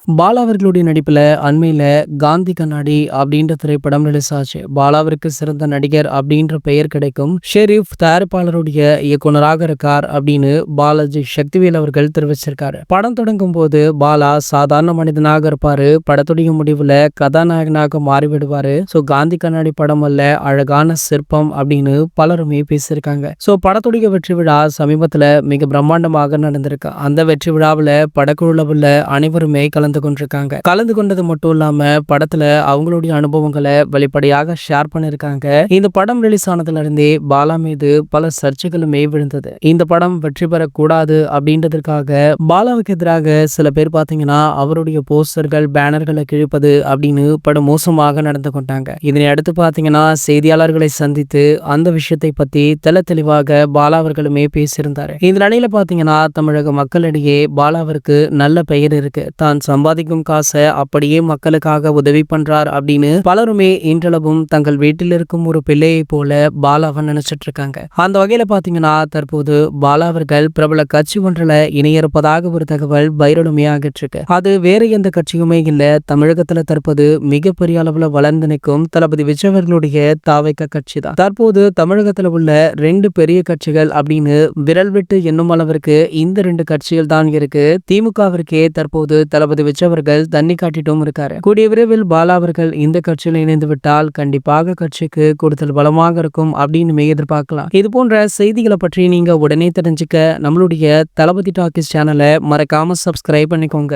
பாலா அவர்களுடைய நடிப்புல அண்மையில காந்தி கண்ணாடி அப்படின்ற திரைப்படம் ரிலீஸ் ஆச்சு. பாலாவிற்கு சிறந்த நடிகர் அப்படின்ற பெயர் கிடைக்கும். ஷெரீப் தயாரிப்பாளருடைய இயக்குனராக இருக்கார் அப்படின்னு பாலாஜி சக்திவேல் அவர்கள் தெரிவிச்சிருக்காரு. படம் தொடங்கும் போது பாலா சாதாரண மனிதனாக இருப்பாரு. படத்துடைய முடிவுல கதாநாயகனாக மாறிவிடுவாரு. காந்தி கண்ணாடி படம் அல்ல, அழகான சிற்பம் அப்படின்னு பலருமே பேசியிருக்காங்க. படத்துடைய வெற்றி விழா சமீபத்துல மிக பிரம்மாண்டமாக நடந்திருக்கு. அந்த வெற்றி விழாவுல படக்குழுல உள்ள அனைவருமே கலந்து கொண்டது மட்டும் இல்லாம படத்துல அவங்களுடைய அனுபவங்களை வெளிப்படையாக ஷேர் பண்ணிருக்காங்க. இந்த படம் ரிலீஸ் ஆனதுல இருந்தே பாலா மீது பல சர்ச்சைகளுமே விழுந்தது. இந்த படம் வெற்றி பெறக்கூடாது அப்படின்றதுக்காக பாலாவுக்கு எதிராக சில பேர் பாத்தீங்கன்னா அவருடைய போஸ்டர்கள் பேனர்களை கிழிப்பது அப்படின்னு படம் மோசமாக நடந்து கொண்டாங்க. இதனை அடுத்து பாத்தீங்கன்னா செய்தியாளர்களை சந்தித்து அந்த விஷயத்தை பத்தி தெளிவாக பாலா அவர்களுமே பேசியிருந்தாரு. இந்த நிலையில பாத்தீங்கன்னா தமிழக மக்களிடையே பாலாவிற்கு நல்ல பெயர் இருக்கு. தான் சம்பாதிக்கும் காசை அப்படியே மக்களுக்காக உதவி பண்றார் அப்படின்னு பலருமே இன்றளவும் தங்கள் வீட்டில் இருக்கும் ஒரு பிள்ளையை போல பாலாவை நினைச்சிட்டு இருக்காங்க. அந்த வகையில பாத்தீங்கன்னா தற்போது பாலா அவர்கள் பிரபல கட்சி ஒன்றில் இணையிருப்பதாக ஒரு தகவல் வைரலுமே ஆகிட்டு இருக்கு. அது வேற எந்த கட்சியுமே இல்ல, தமிழகத்துல தற்போது மிகப்பெரிய அளவுல வளர்ந்து நிற்கும் தளபதி விஜய் அவர்களுடைய தாவைக்க கட்சி தான். தற்போது தமிழகத்துல உள்ள 2 பெரிய கட்சிகள் அப்படின்னு விரல் விட்டு எண்ணும் அளவிற்கு இந்த 2 கட்சிகள் தான் இருக்கு. திமுகவிற்கே தற்போது தளபதி விஜய் அவர்கள் தண்ணி காட்டிட்டும் இருக்காரு. கூடிய விரைவில் பாலா அவர்கள் இந்த கட்சியில் இணைந்து விட்டால் கண்டிப்பாக கட்சிக்கு கூடுதல் பலமாக இருக்கும் அப்படின்னு எதிர்பார்க்கலாம். இது போன்ற செய்திகளை பற்றி நீங்க உடனே தெரிஞ்சுக்க நம்மளுடைய தளபதி டாக்கீஸ் சேனலை மறக்காம சப்ஸ்கிரைப் பண்ணிக்கோங்க.